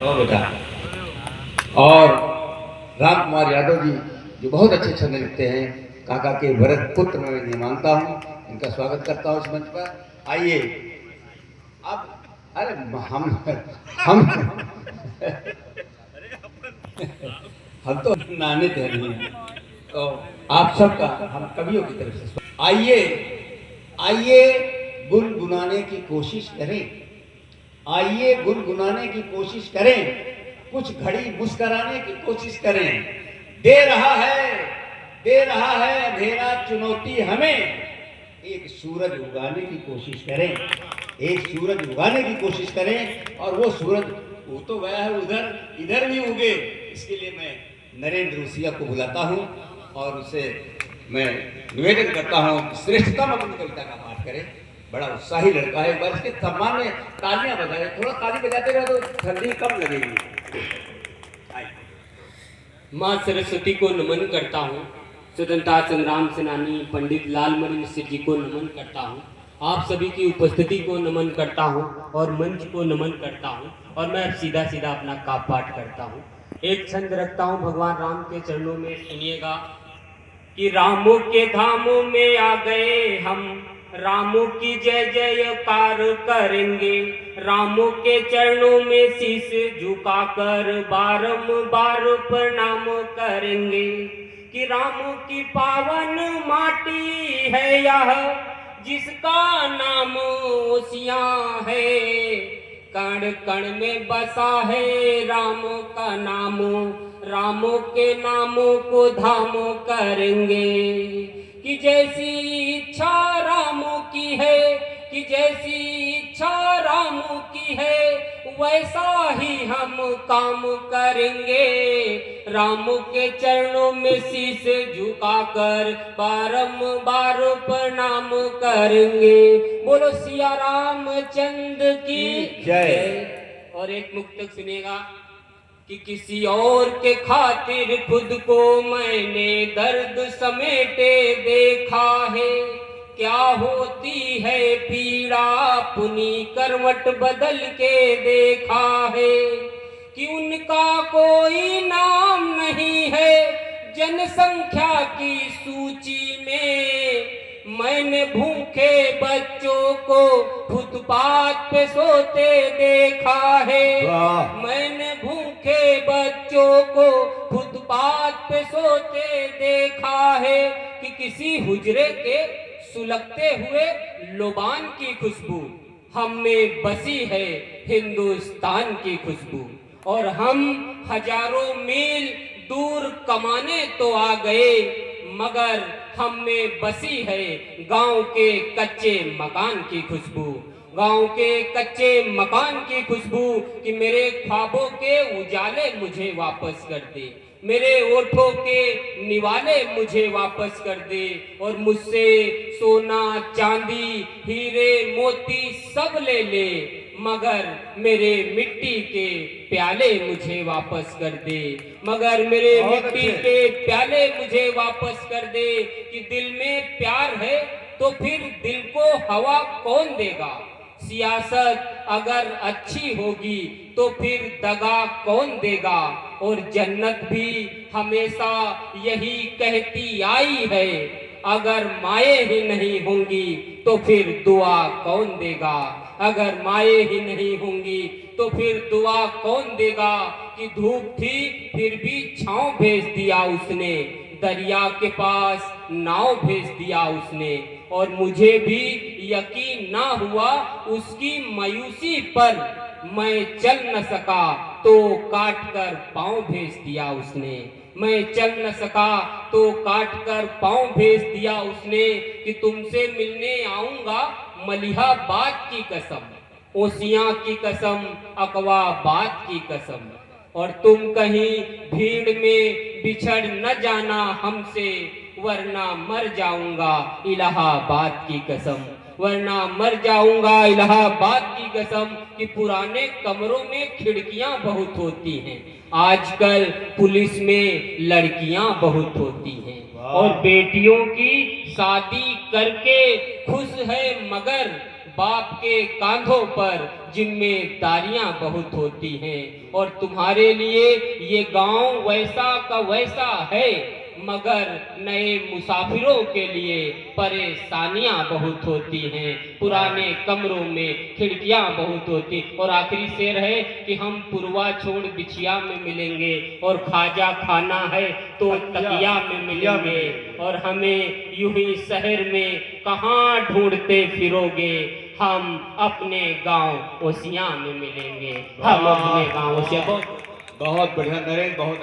बेटा। और राम कुमार यादव जी जो बहुत अच्छे छंद लिखते हैं, काका के भरत पुत्र मैं इन्हें मानता हूँ, इनका स्वागत करता हूँ इस मंच पर। आइए अब, अरे हम हम तो नाने थे नहीं, तो आप सबका हम कवियों की तरफ से आइए आइए गुनगुनाने की कोशिश करें, आइए गुनगुनाने की कोशिश करें, कुछ घड़ी मुस्कराने की कोशिश करें। दे रहा है अंधेरा चुनौती हमें, एक सूरज उगाने की कोशिश करें, एक सूरज उगाने की कोशिश करें। और वो सूरज वो तो गया है उधर, इधर भी उगे। इसके लिए मैं नरेंद्र रूसिया को बुलाता हूँ और उसे मैं निवेदन करता हूँ कि श्रेष्ठतम अपनी कविता का पाठ करें। बड़ा उत्साही लड़का है, एक बार इसके सम्मान में तालियां बजाए, थोड़ा ताली बजाते रहे तो ठंडी कम लगेगी। माँ सरस्वती को नमन करता हूँ, स्वतंत्रता संग्राम सेनानी पंडित लालमणि मिश्र जी को नमन करता हूँ, आप सभी की उपस्थिति को नमन करता हूँ और मंच को नमन करता हूँ। और मैं अब सीधा सीधा अपना काव्य पाठ करता हूँ। एक छंद रखता हूँ भगवान राम के चरणों में, सुनिएगा कि रामों के धामों में आ गए हम, रामों की जय जयकार करेंगे, रामों के चरणों में शीश झुकाकर बारंबार प्रणाम करेंगे। कि रामों की पावन माटी है यह, जिसका नाम ओसियां है, कण कण में बसा है राम का नाम, रामों के नामों को धाम करेंगे। कि जैसी इच्छा रामों की है, कि जैसी इच्छा रामों की है, वैसा ही हम काम करेंगे, रामों के चरणों में शीश झुकाकर बारंबार प्रणाम करेंगे। बोलो सिया रामचंद्र की जय। और एक मुक्तक सुनिएगा कि किसी और के खातिर खुद को मैंने दर्द समेटे देखा है, क्या होती है पीड़ा अपनी करवट बदल के देखा है। कि उनका कोई नाम नहीं है जनसंख्या की सूची में, मैंने भूखे बच्चों को फुटपाथ पे सोते देखा है, मैंने भूखे बच्चों को फुटपाथ पे सोते देखा है। कि किसी हुजरे के सुलगते हुए लोबान की खुशबू हम में बसी है हिंदुस्तान की खुशबू। और हम हजारों मील दूर कमाने तो आ गए, मगर हम में बसी है गांव के कच्चे मकान की खुशबू, गांव के कच्चे मकान की खुशबू। कि मेरे ख्वाबों के उजाले मुझे वापस कर दे, मेरे ओठों के निवाले मुझे वापस कर दे, और मुझसे सोना चांदी हीरे मोती सब ले ले, मगर मेरे मिट्टी के प्याले मुझे वापस कर दे, मगर मेरे मिट्टी के प्याले मुझे वापस कर दे। कि दिल में प्यार है तो फिर दिल को हवा कौन देगा, सियासत अगर अच्छी होगी तो फिर दगा कौन देगा। और जन्नत भी हमेशा यही कहती आई है, अगर माए ही नहीं होंगी तो फिर दुआ कौन देगा, अगर माए ही नहीं होंगी तो फिर दुआ कौन देगा। कि धूप थी फिर भी छांव भेज दिया उसने, दरिया के पास नाव भेज दिया उसने, और मुझे भी यकीन ना हुआ उसकी मायूसी पर, मैं चल न सका तो काट कर पांव भेज दिया उसने, मैं चल न सका तो काट कर पांव भेज दिया उसने। कि तुमसे मिलने आऊंगा मलिहाबाद की कसम, ओसियां की कसम, अकवाबाद की कसम, और तुम कहीं भीड़ में बिछड़ न जाना हमसे, वरना मर जाऊंगा इलाहाबाद की कसम, वरना मर जाऊंगा इलाहाबाद की कसम। कि पुराने कमरों में खिड़कियां बहुत होती हैं, आजकल पुलिस में लड़कियां बहुत होती हैं, और बेटियों की शादी करके खुश है मगर बाप के कांधों पर जिम्मेदारियां बहुत होती हैं और तुम्हारे लिए ये गांव वैसा का वैसा है, मगर नए मुसाफिरों के लिए परेशानियां बहुत होती हैं। पुराने कमरों में खिड़कियां बहुत होती, और आखिरी शेर है कि हम पुरवा छोड़ बिछिया में मिलेंगे और खाजा खाना है तो तकिया में मिलेंगे, और हमें यूं ही शहर में कहाँ ढूंढते फिरोगे, हम अपने गांव ओसिया में मिलेंगे, हम अपने गांव ओसिया। बहुत बढ़िया नरेंद्र, बहुत